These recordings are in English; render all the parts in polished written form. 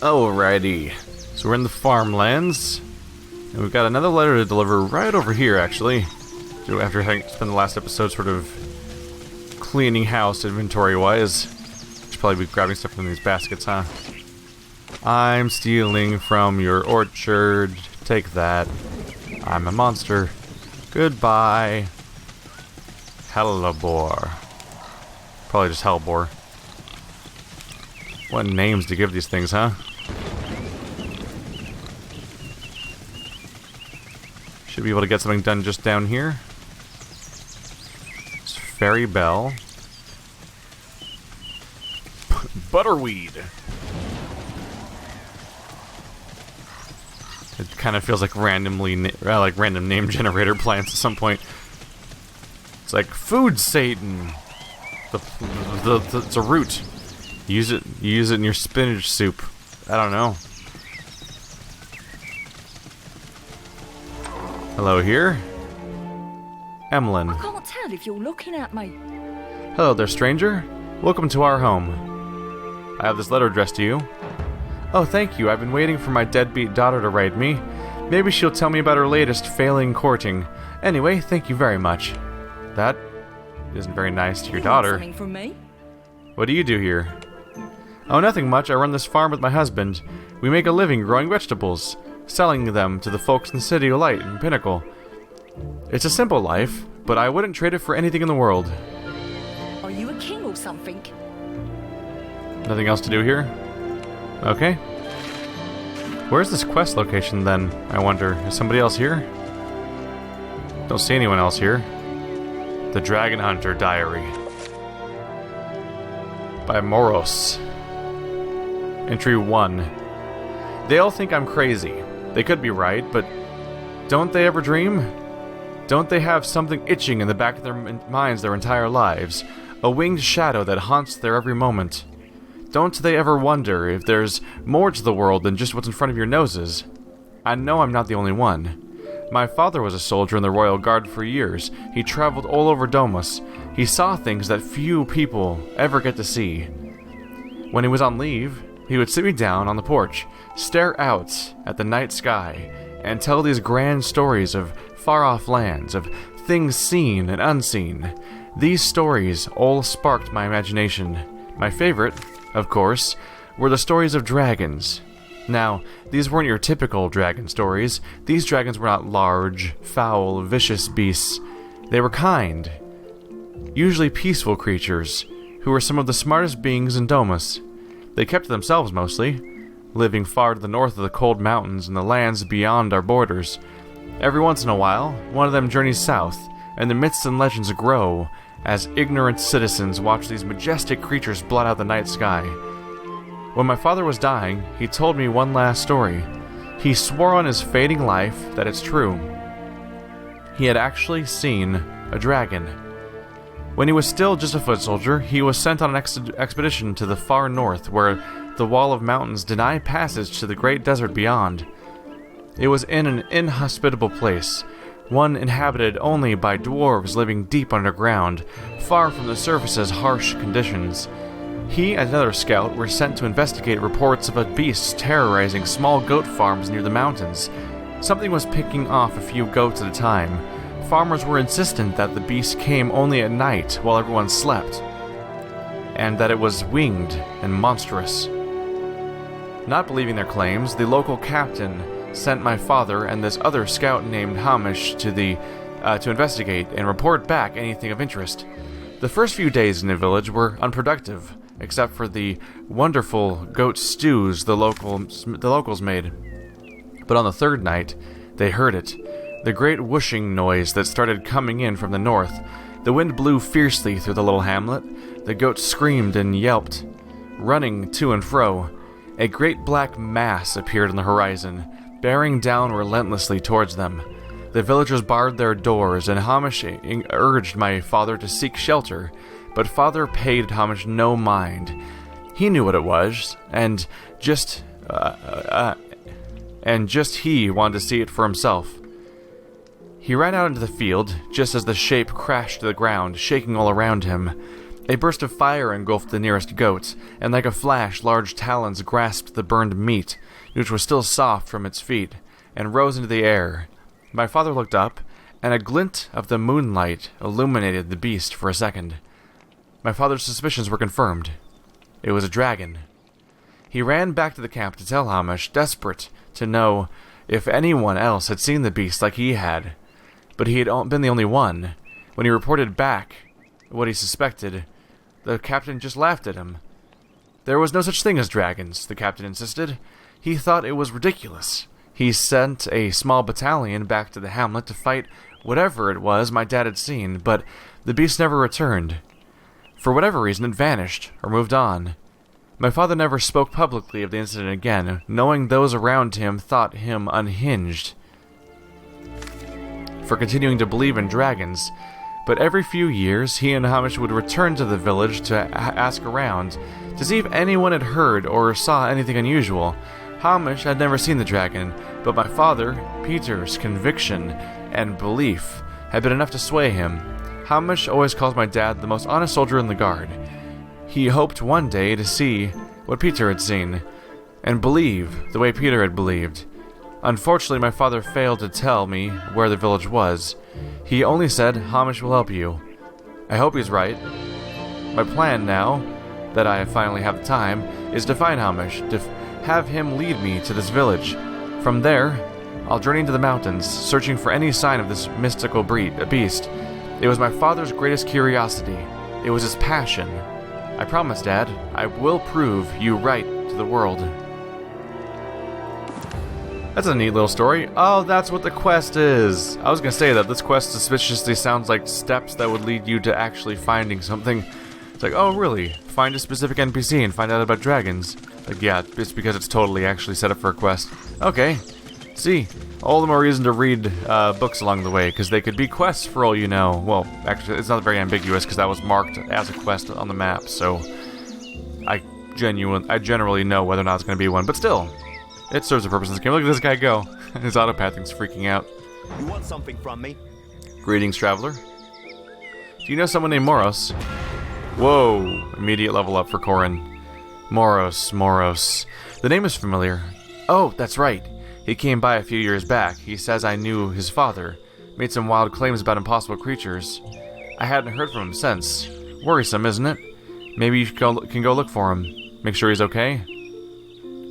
Alrighty, so we're in the farmlands, and we've got another letter to deliver right over here, actually. So after having spent the last episode sort of cleaning house inventory-wise, should probably be grabbing stuff from these baskets, huh? I'm stealing from your orchard. Take that. I'm a monster. Goodbye. Hellebore. Probably just Hellebore. What names to give these things, huh? Should be able to get something done just down here. It's Fairy Bell. Butterweed. It kind of feels like random name generator plants at some point. It's like food Satan. It's a root. You use it in your spinach soup. I don't know. Hello here. Emlyn. I can't tell if you're looking at me. Hello there, stranger. Welcome to our home. I have this letter addressed to you. Oh, thank you. I've been waiting for my deadbeat daughter to write me. Maybe she'll tell me about her latest failing courting. Anyway, thank you very much. That isn't very nice to your daughter. Something from me? What do you do here? Oh, nothing much. I run this farm with my husband. We make a living growing vegetables, selling them to the folks in the city of Light and Pinnacle. It's a simple life, but I wouldn't trade it for anything in the world. Are you a king or something? Nothing else to do here? Okay. Where's this quest location then, I wonder? Is somebody else here? Don't see anyone else here. The Dragon Hunter Diary by Moros. Entry 1. They all think I'm crazy. They could be right, but don't they ever dream? Don't they have something itching in the back of their minds their entire lives? A winged shadow that haunts their every moment? Don't they ever wonder if there's more to the world than just what's in front of your noses? I know I'm not the only one. My father was a soldier in the Royal Guard for years. He traveled all over Domus. He saw things that few people ever get to see. When he was on leave, he would sit me down on the porch, stare out at the night sky, and tell these grand stories of far-off lands, of things seen and unseen. These stories all sparked my imagination. My favorite, of course, were the stories of dragons. Now, these weren't your typical dragon stories. These dragons were not large, foul, vicious beasts. They were kind, usually peaceful creatures, who were some of the smartest beings in Domus. They kept to themselves mostly, living far to the north of the cold mountains and the lands beyond our borders. Every once in a while, one of them journeys south, and the myths and legends grow as ignorant citizens watch these majestic creatures blot out the night sky. When my father was dying, he told me one last story. He swore on his fading life that it's true. He had actually seen a dragon. When he was still just a foot soldier, he was sent on an expedition to the far north, where the wall of mountains denied passage to the great desert beyond. It was in an inhospitable place, one inhabited only by dwarves living deep underground, far from the surface's harsh conditions. He and another scout were sent to investigate reports of a beast terrorizing small goat farms near the mountains. Something was picking off a few goats at a time. Farmers were insistent that the beast came only at night while everyone slept, and that it was winged and monstrous. Not believing their claims, the local captain sent my father and this other scout named Homage to investigate and report back anything of interest. The first few days in the village were unproductive, except for the wonderful goat stews the locals made. But on the third night, they heard it. The great whooshing noise that started coming in from the north. The wind blew fiercely through the little hamlet. The goats screamed and yelped, running to and fro. A great black mass appeared on the horizon, bearing down relentlessly towards them. The villagers barred their doors, and Hamish urged my father to seek shelter, but father paid Hamish no mind. He knew what it was, and just he wanted to see it for himself. He ran out into the field, just as the shape crashed to the ground, shaking all around him. A burst of fire engulfed the nearest goat, and like a flash, large talons grasped the burned meat, which was still soft from its feet, and rose into the air. My father looked up, and a glint of the moonlight illuminated the beast for a second. My father's suspicions were confirmed. It was a dragon. He ran back to the camp to tell Homage, desperate to know if anyone else had seen the beast like he had. But he had been the only one. When he reported back what he suspected, the captain just laughed at him. There was no such thing as dragons, the captain insisted. He thought it was ridiculous. He sent a small battalion back to the hamlet to fight whatever it was my dad had seen, but the beast never returned. For whatever reason, it vanished, or moved on. My father never spoke publicly of the incident again, knowing those around him thought him unhinged for continuing to believe in dragons. But every few years, he and Homage would return to the village to ask around, to see if anyone had heard or saw anything unusual. Homage had never seen the dragon, but my father, Peter's conviction and belief had been enough to sway him. Homage always calls my dad the most honest soldier in the guard. He hoped one day to see what Peter had seen, and believe the way Peter had believed. Unfortunately, my father failed to tell me where the village was. He only said, Homage will help you. I hope he's right. My plan now, that I finally have the time, is to find Homage, to have him lead me to this village. From there, I'll journey into the mountains, searching for any sign of this mystical beast. It was my father's greatest curiosity. It was his passion. I promise, Dad, I will prove you right to the world. That's a neat little story. Oh, that's what the quest is. I was gonna say that this quest suspiciously sounds like steps that would lead you to actually finding something. It's like, oh really? Find a specific NPC and find out about dragons. Like, yeah, it's because it's totally actually set up for a quest. Okay. See, all the more reason to read books along the way, because they could be quests for all you know. Well, actually, it's not very ambiguous, because that was marked as a quest on the map, so I generally know whether or not it's going to be one, but still, it serves a purpose in this game. Look at this guy go. His autopathing's freaking out. You want something from me? Greetings, traveler. Do you know someone named Moros? Whoa, immediate level up for Corin. Moros. The name is familiar. Oh, that's right. He came by a few years back. He says I knew his father. Made some wild claims about impossible creatures. I hadn't heard from him since. Worrisome, isn't it? Maybe you can go look for him. Make sure he's okay?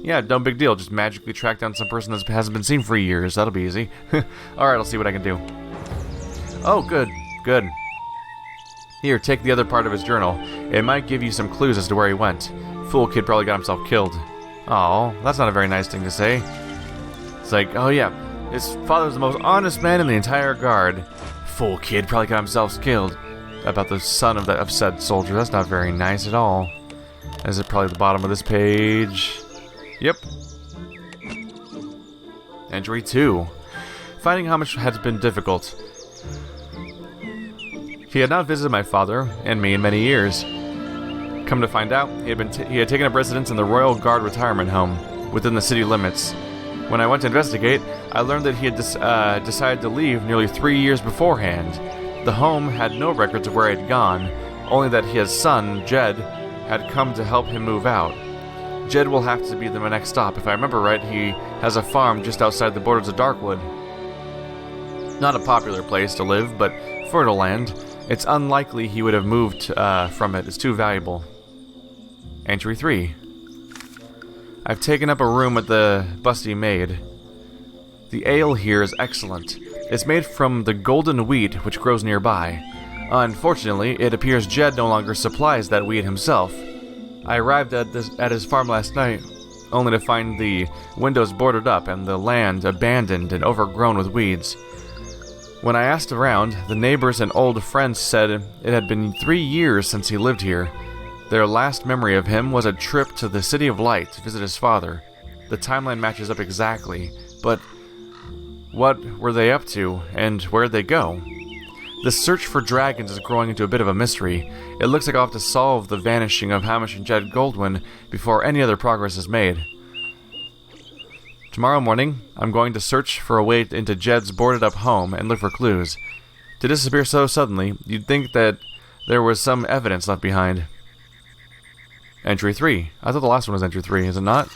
Yeah, no big deal. Just magically track down some person that hasn't been seen for years. That'll be easy. Alright, I'll see what I can do. Oh, good. Here, take the other part of his journal. It might give you some clues as to where he went. Fool kid probably got himself killed. Aw, that's not a very nice thing to say. It's like, oh yeah, his father's the most honest man in the entire guard. Fool kid probably got himself killed. About the son of that upset soldier. That's not very nice at all. Is it probably the bottom of this page? Yep. Entry 2. Finding Homage had been difficult. He had not visited my father and me in many years. Come to find out, he had taken up residence in the Royal Guard retirement home within the city limits. When I went to investigate, I learned that he had decided to leave nearly 3 years beforehand. The home had no records of where he had gone, only that his son, Jed, had come to help him move out. Jed will have to be the next stop. If I remember right, he has a farm just outside the borders of Darkwood. Not a popular place to live, but fertile land. It's unlikely he would have moved from it. It's too valuable. Entry 3. I've taken up a room at the Busty Maid. The ale here is excellent. It's made from the golden wheat which grows nearby. Unfortunately, it appears Jed no longer supplies that wheat himself. I arrived at his farm last night, only to find the windows boarded up and the land abandoned and overgrown with weeds. When I asked around, the neighbors and old friends said it had been 3 years since he lived here. Their last memory of him was a trip to the City of Light to visit his father. The timeline matches up exactly, but what were they up to, and where'd they go? The search for dragons is growing into a bit of a mystery. It looks like I'll have to solve the vanishing of Hamish and Jed Goldwyn before any other progress is made. Tomorrow morning, I'm going to search for a way into Jed's boarded-up home and look for clues. To disappear so suddenly, you'd think that there was some evidence left behind. Entry 3. I thought the last one was entry 3, is it not?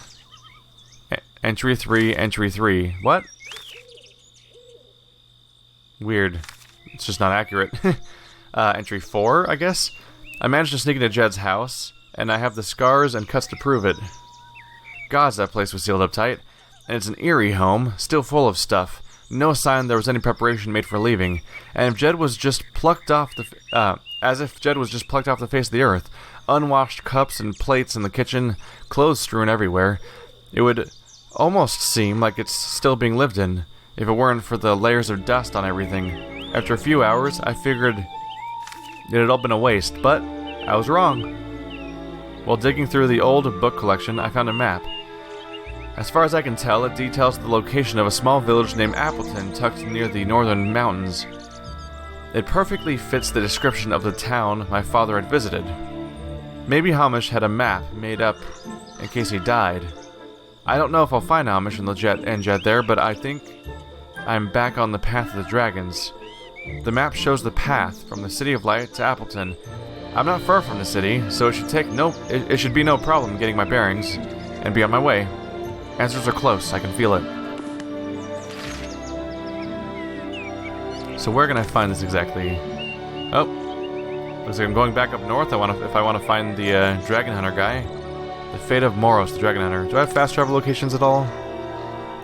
Entry 3, entry 3. What? Weird. It's just not accurate. Entry 4, I guess? I managed to sneak into Jed's house, and I have the scars and cuts to prove it. Gods, that place was sealed up tight. And it's an eerie home, still full of stuff. No sign there was any preparation made for leaving. And if Jed was just plucked off the... as if Jed was just plucked off the face of the earth. Unwashed cups and plates in the kitchen, clothes strewn everywhere. It would almost seem like it's still being lived in, if it weren't for the layers of dust on everything. After a few hours, I figured it had all been a waste, but I was wrong. While digging through the old book collection, I found a map. As far as I can tell, it details the location of a small village named Appleton tucked near the northern mountains. It perfectly fits the description of the town my father had visited. Maybe Homage had a map made up in case he died. I don't know if I'll find Homage and Jed there, but I think I'm back on the path of the dragons. The map shows the path from the City of Light to Appleton. I'm not far from the city, so it should be no problem getting my bearings and be on my way. Answers are close, I can feel it. So where can I find this exactly? Oh, looks like I'm going back up north. If I want to find the dragon hunter guy. The fate of Moros, the dragon hunter. Do I have fast travel locations at all?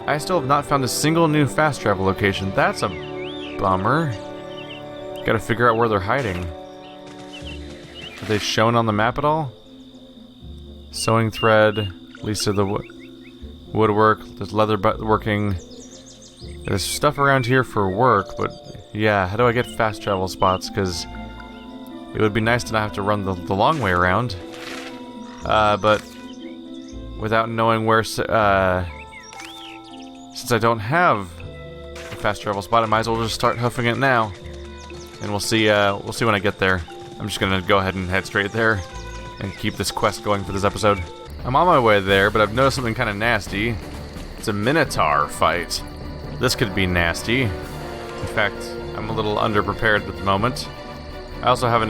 I still have not found a single new fast travel location. That's a bummer. Gotta figure out where they're hiding. Are they shown on the map at all? Sewing thread leads to the woodwork. There's leather working. There's stuff around here for work, but yeah, how do I get fast travel spots? Because it would be nice to not have to run the long way around. But without knowing where, since I don't have a fast travel spot, I might as well just start hoofing it now. And we'll see when I get there. I'm just gonna go ahead and head straight there and keep this quest going for this episode. I'm on my way there, but I've noticed something kind of nasty. It's a Minotaur fight. This could be nasty. In fact, I'm a little underprepared at the moment. I also haven't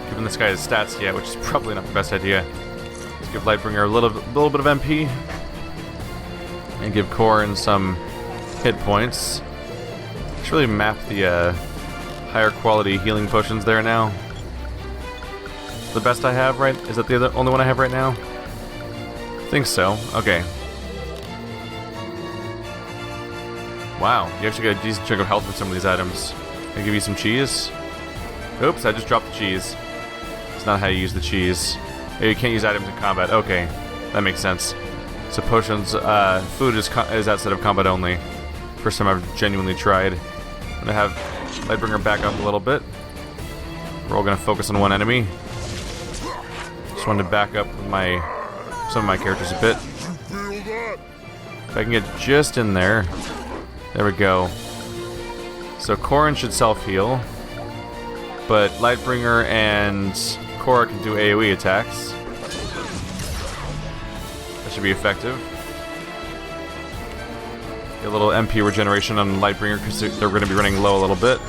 given this guy his stats yet, which is probably not the best idea. Let's give Lightbringer a little bit of MP. And give Corrin some hit points. Should really map the higher quality healing potions there now. The best I have, right? Is that the only one I have right now? I think so. Okay. Wow, you actually got a decent chunk of health with some of these items. Can I give you some cheese? Oops, I just dropped the cheese. It's not how you use the cheese. Oh, you can't use items in combat. Okay, that makes sense. So potions, food is outside of combat only. First time I've genuinely tried. I'm gonna have Lightbringer back up a little bit. We're all gonna focus on one enemy. Just wanted to back up with some of my characters a bit. If I can get just in there. There we go. So Corrin should self-heal. But Lightbringer and Korra can do AoE attacks. That should be effective. Get a little MP regeneration on Lightbringer because they're going to be running low a little bit.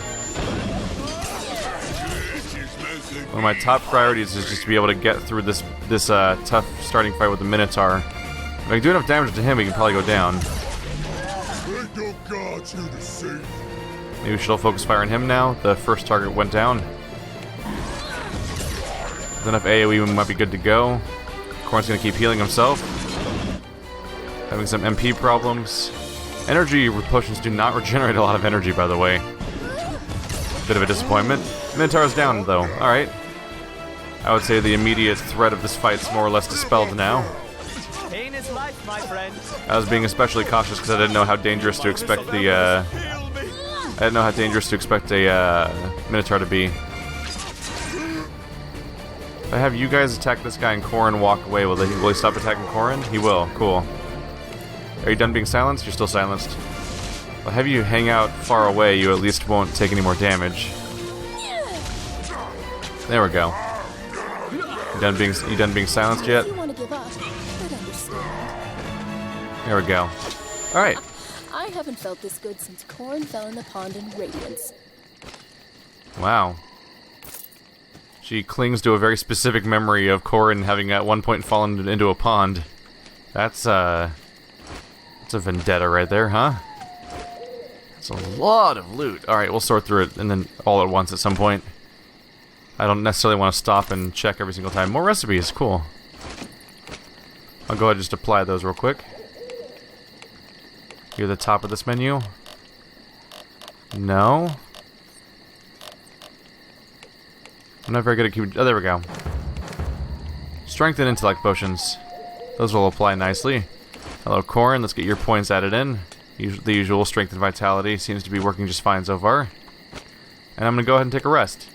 One of my top priorities is just to be able to get through this tough starting fight with the Minotaur. If I can do enough damage to him, he can probably go down. Maybe we should all focus fire on him now. The first target went down. With enough AoE, we might be good to go. Corrin's gonna keep healing himself. Having some MP problems. Energy potions do not regenerate a lot of energy, by the way. Bit of a disappointment. Minotaur's down, though. Alright. I would say the immediate threat of this fight's more or less dispelled now. Pain is life, my friend. I was being especially cautious because I didn't know how dangerous to expect the, Minotaur to be. If I have you guys attack this guy and Corrin walk away, will he stop attacking Corrin? He will. Cool. Are you done being silenced? You're still silenced. If I have you hang out far away, you at least won't take any more damage. There we go. You done being silenced yet? There we go. Alright. I haven't felt this good since Corrin fell in the pond in Radiance. Wow. She clings to a very specific memory of Corin having at one point fallen into a pond. That's a vendetta right there, huh? It's a lot of loot. Alright, we'll sort through it and then all at once at some point. I don't necessarily want to stop and check every single time. More recipes, cool. I'll go ahead and just apply those real quick. Here at the top of this menu. No. I'm not very good at keeping... Oh, there we go. Strength and intellect potions. Those will apply nicely. Hello, Corin. Let's get your points added in. The usual strength and vitality seems to be working just fine so far. And I'm going to go ahead and take a rest.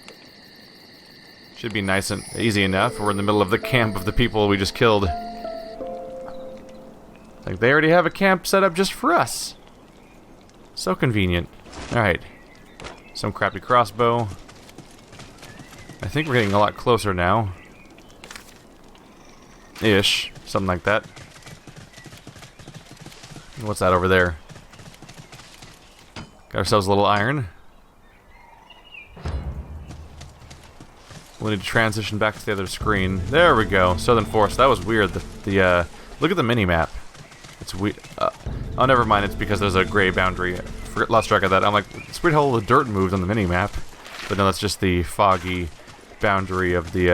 Should be nice and easy enough. We're in the middle of the camp of the people we just killed. Like, they already have a camp set up just for us. So convenient. Alright. Some crappy crossbow. I think we're getting a lot closer now. Ish. Something like that. What's that over there? Got ourselves a little iron. We'll need to transition back to the other screen. There we go. Southern Forest. That was weird. Look at the mini-map. It's weird. Oh, never mind. It's because there's a gray boundary. Lost track of that. I'm like, it's weird how all the dirt moves on the mini-map. But no, that's just the foggy boundary of the,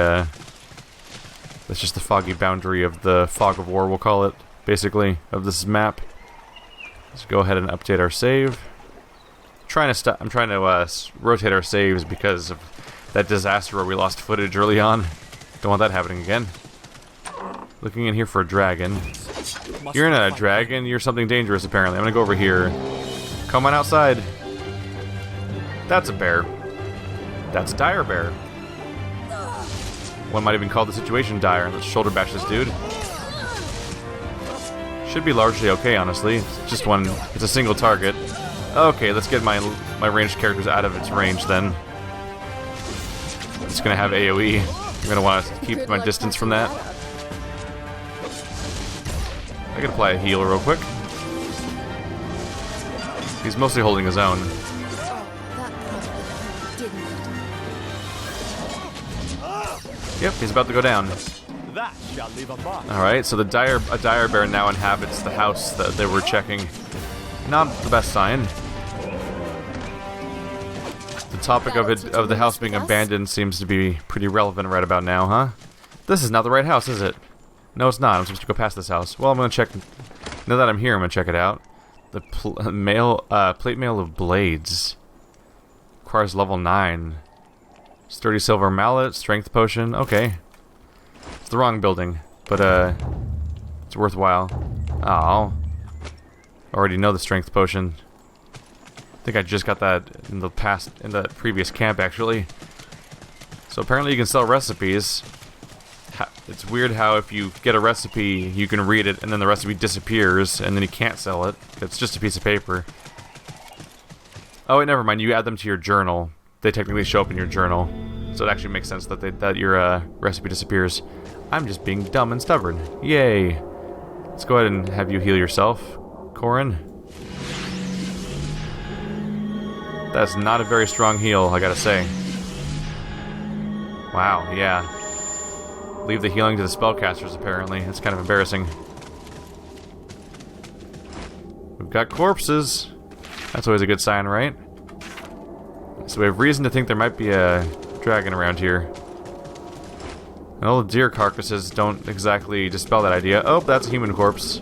that's just the foggy boundary of the fog of war, we'll call it, basically, of this map. Let's go ahead and update our save. I'm trying to rotate our saves because of that disaster where we lost footage early on. Don't want that happening again. Looking in here for a dragon. You're not a dragon, you're something dangerous apparently. I'm gonna go over here. Come on outside. That's a bear. That's a dire bear. One might even call the situation dire. Let's shoulder bash this dude. Should be largely okay, honestly. It's just one. It's a single target. Okay, let's get my ranged characters out of its range then. It's gonna have AoE. I'm gonna want to keep my distance from that. I can apply a heal real quick. He's mostly holding his own. Yep, he's about to go down. That shall leave a mark. Alright, so a dire bear now inhabits the house that they were checking. Not the best sign. The topic of the house being abandoned seems to be pretty relevant right about now, huh? This is not the right house, is it? No, it's not. I'm supposed to go past this house. Well, I'm gonna check. Now that I'm here, I'm gonna check it out. The plate mail of blades requires level 9. Sturdy silver mallet, strength potion. Okay, it's the wrong building, but it's worthwhile. Oh, already know the strength potion. I think I just got that in the previous camp actually. So apparently you can sell recipes. It's weird how if you get a recipe, you can read it, and then the recipe disappears, and then you can't sell it. It's just a piece of paper. Oh wait, never mind. You add them to your journal. They technically show up in your journal, so it actually makes sense that your recipe disappears. I'm just being dumb and stubborn. Yay! Let's go ahead and have you heal yourself, Corin. That's not a very strong heal, I gotta say. Wow, yeah. Leave the healing to the spellcasters, apparently. It's kind of embarrassing. We've got corpses. That's always a good sign, right? So we have reason to think there might be a dragon around here. And all the deer carcasses don't exactly dispel that idea. Oh, that's a human corpse.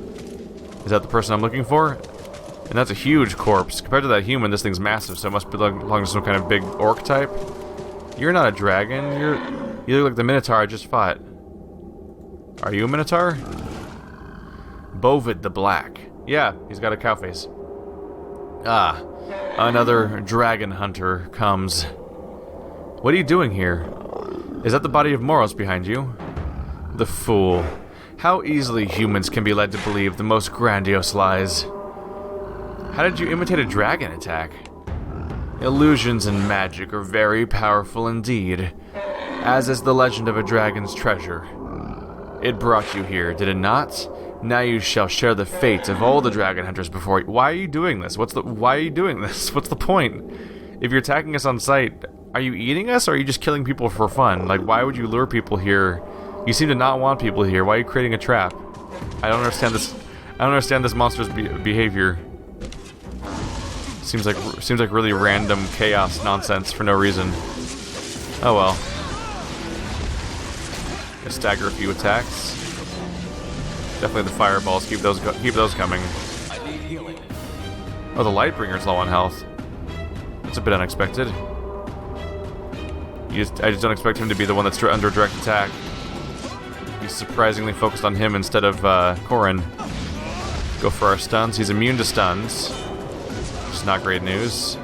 Is that the person I'm looking for? And that's a huge corpse. Compared to that human, this thing's massive, so it must belong to some kind of big orc type. You're not a dragon. You look like the Minotaur I just fought. Are you a Minotaur? Bovit the Black. Yeah, he's got a cow face. Ah, another dragon hunter comes. What are you doing here? Is that the body of Moros behind you? The fool. How easily humans can be led to believe the most grandiose lies. How did you imitate a dragon attack? Illusions and magic are very powerful indeed, as is the legend of a dragon's treasure. It brought you here, did it not? Now you shall share the fate of all the dragon hunters before you. Why are you doing this? Why are you doing this? What's the point? If you're attacking us on sight, Are you eating us, or are you just killing people for fun? Like, why would you lure people here? You seem to not want people here. Why are you creating a trap? I don't understand this. I don't understand this monster's behavior. Seems like really random chaos nonsense for no reason. Oh well. I stagger a few attacks. Definitely the fireballs. Keep those coming. Oh, the Lightbringer's low on health. That's a bit unexpected. I just don't expect him to be the one that's under direct attack. He's surprisingly focused on him instead of Corrin. Go for our stuns. He's immune to stuns. Which is not great news.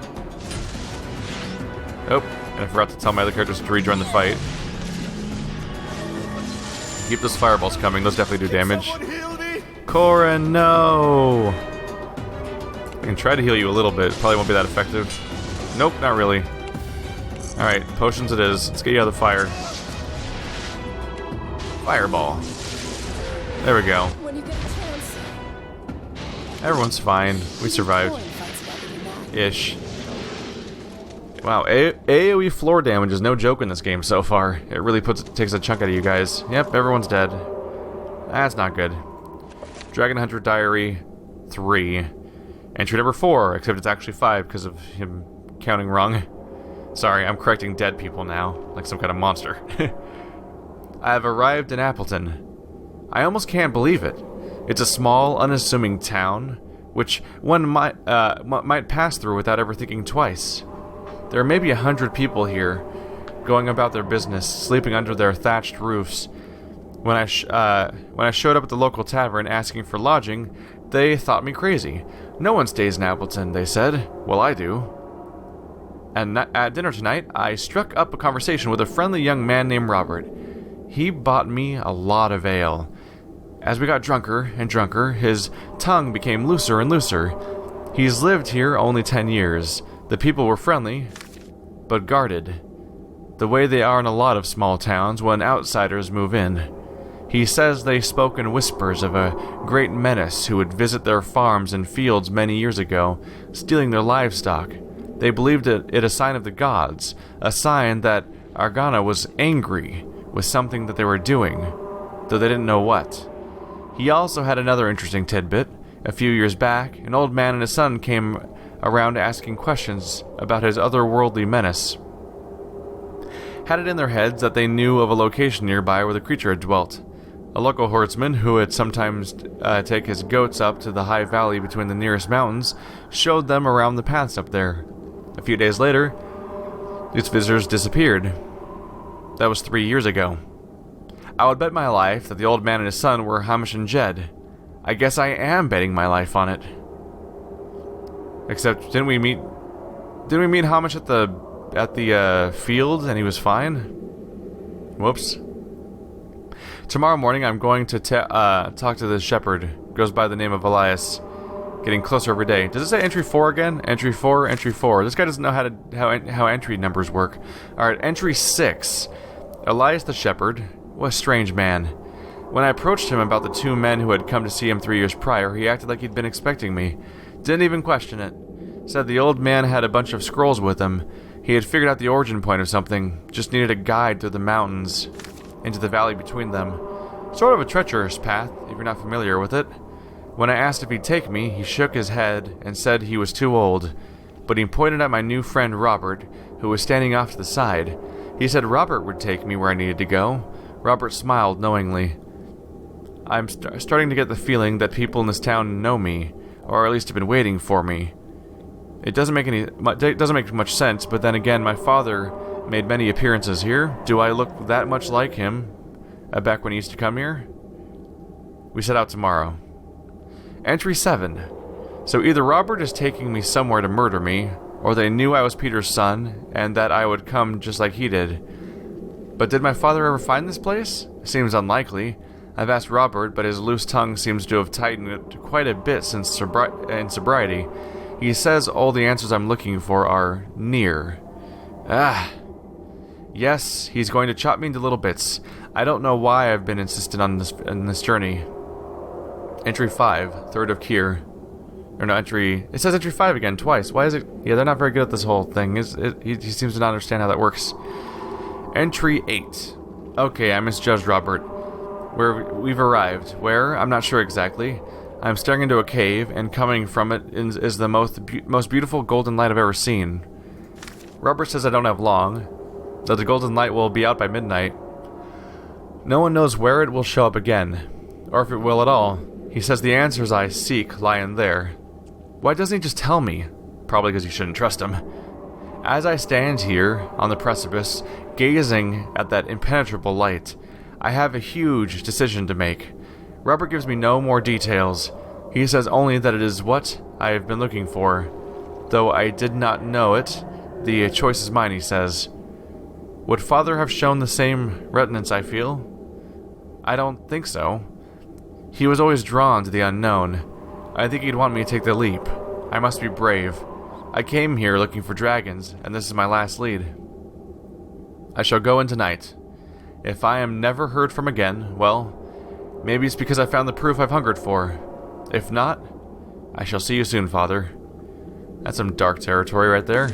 Oh, and I forgot to tell my other characters to rejoin the fight. Keep those fireballs coming. Those definitely do damage. Corrin, no! I can try to heal you a little bit. Probably won't be that effective. Nope, not really. Alright, potions it is. Let's get you out of the fire. Fireball. There we go. When you get a chance. Everyone's fine. We survived. Ish. Wow, AoE floor damage is no joke in this game so far. It really takes a chunk out of you guys. Yep, everyone's dead. That's not good. Dragon Hunter Diary 3. Entry number 4, except it's actually 5 because of him counting wrong. Sorry, I'm correcting dead people now, like some kind of monster. I have arrived in Appleton. I almost can't believe it. It's a small, unassuming town, which one might pass through without ever thinking twice. There are maybe 100 people here, going about their business, sleeping under their thatched roofs. When I showed up at the local tavern asking for lodging, they thought me crazy. No one stays in Appleton, they said. Well, I do. And at dinner tonight, I struck up a conversation with a friendly young man named Robert. He bought me a lot of ale. As we got drunker and drunker, his tongue became looser and looser. He's lived here only 10 years. The people were friendly, but guarded. The way they are in a lot of small towns when outsiders move in. He says they spoke in whispers of a great menace who would visit their farms and fields many years ago, stealing their livestock. They believed it a sign of the gods, a sign that Argana was angry with something that they were doing, though they didn't know what. He also had another interesting tidbit. A few years back, an old man and his son came around asking questions about his otherworldly menace. Had it in their heads that they knew of a location nearby where the creature had dwelt. A local herdsman, who would sometimes take his goats up to the high valley between the nearest mountains, showed them around the paths up there. A few days later, these visitors disappeared. That was 3 years ago. I would bet my life that the old man and his son were Hamish and Jed. I guess I am betting my life on it. Except, didn't we meet Hamish at the field and he was fine? Whoops. Tomorrow morning I'm going to talk to the shepherd. Goes by the name of Elias. Getting closer every day. Does it say entry 4 again? Entry 4, entry 4. This guy doesn't know how entry numbers work. Alright, entry 6. Elias the shepherd. What a strange man. When I approached him about the 2 men who had come to see him 3 years prior, he acted like he'd been expecting me. Didn't even question it. Said the old man had a bunch of scrolls with him. He had figured out the origin point of something. Just needed a guide through the mountains into the valley between them. Sort of a treacherous path, if you're not familiar with it. When I asked if he'd take me, he shook his head and said he was too old. But he pointed at my new friend Robert, who was standing off to the side. He said Robert would take me where I needed to go. Robert smiled knowingly. I'm starting to get the feeling that people in this town know me, or at least have been waiting for me. It doesn't make much sense, but then again, my father made many appearances here. Do I look that much like him back when he used to come here? We set out tomorrow. Entry 7. So either Robert is taking me somewhere to murder me, or they knew I was Peter's son, and that I would come just like he did. But did my father ever find this place? Seems unlikely. I've asked Robert, but his loose tongue seems to have tightened it quite a bit since sobriety. He says all the answers I'm looking for are near. Yes, he's going to chop me into little bits. I don't know why I've been insistent on this journey. Entry 5, 3rd of Kier. Or no, entry... It says entry 5 again, twice. Why is it... Yeah, they're not very good at this whole thing. He seems to not understand how that works. Entry 8. Okay, I misjudged Robert. We've arrived. Where? I'm not sure exactly. I'm staring into a cave, and coming from it is the most beautiful golden light I've ever seen. Robert says I don't have long, that the golden light will be out by midnight. No one knows where it will show up again, or if it will at all. He says the answers I seek lie in there. Why doesn't he just tell me? Probably because you shouldn't trust him. As I stand here, on the precipice, gazing at that impenetrable light, I have a huge decision to make. Robert gives me no more details. He says only that it is what I have been looking for. Though I did not know it, the choice is mine, he says. Would Father have shown the same reticence I feel? I don't think so. He was always drawn to the unknown. I think he'd want me to take the leap. I must be brave. I came here looking for dragons, and this is my last lead. I shall go in tonight. If I am never heard from again, well, maybe it's because I found the proof I've hungered for. If not, I shall see you soon, Father. That's some dark territory right there.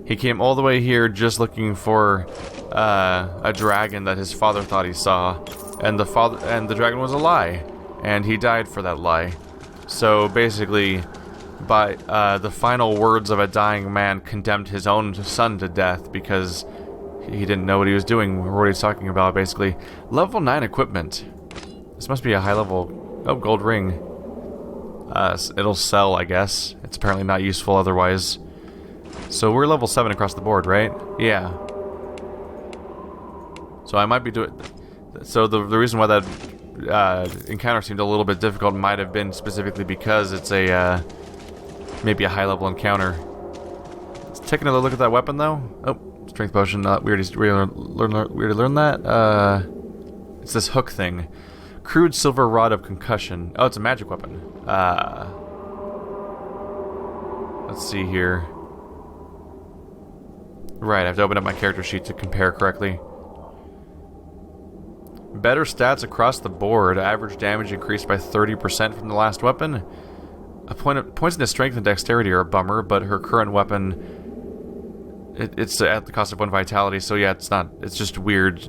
He came all the way here just looking for a dragon that his father thought he saw, and the dragon was a lie, and he died for that lie. So basically, by the final words of a dying man, condemned his own son to death because he didn't know what he was doing or what he was talking about. Basically, level 9 equipment. This must be a high level. Oh, gold ring. It'll sell, I guess. It's apparently not useful otherwise. So we're level 7 across the board, right? Yeah. So I might be doing... So the reason why that encounter seemed a little bit difficult might have been specifically because it's a maybe a high level encounter. Let's take another look at that weapon though. Oh, strength potion. We already learned that. It's this hook thing. Crude silver rod of concussion. Oh, it's a magic weapon. Let's see here. Right, I have to open up my character sheet to compare correctly. Better stats across the board. Average damage increased by 30% from the last weapon. Points into strength and dexterity are a bummer, but her current weapon, it's at the cost of 1 vitality. So yeah, it's just weird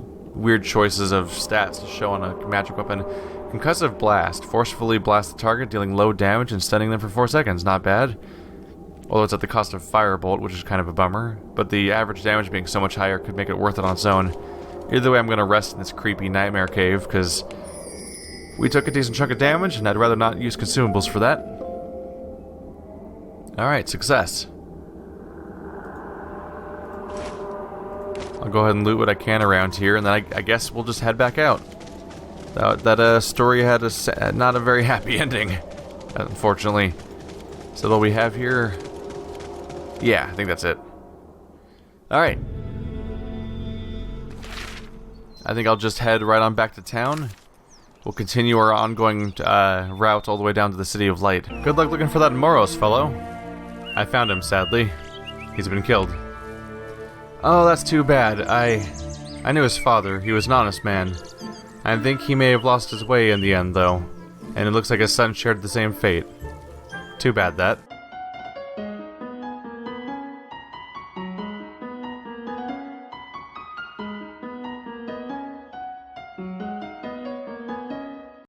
choices of stats to show on a magic weapon. Concussive blast. Forcefully blast the target, dealing low damage and stunning them for 4 seconds. Not bad. Although it's at the cost of firebolt, which is kind of a bummer. But the average damage being so much higher could make it worth it on its own. Either way, I'm going to rest in this creepy nightmare cave, because we took a decent chunk of damage, and I'd rather not use consumables for that. Alright, success. I'll go ahead and loot what I can around here, and then I guess we'll just head back out. That story had not a very happy ending, unfortunately. So what we have here... Yeah, I think that's it. Alright. I think I'll just head right on back to town. We'll continue our ongoing route all the way down to the City of Light. Good luck looking for that Moros fellow. I found him, sadly. He's been killed. Oh, that's too bad. I knew his father. He was an honest man. I think he may have lost his way in the end, though. And it looks like his son shared the same fate. Too bad, that.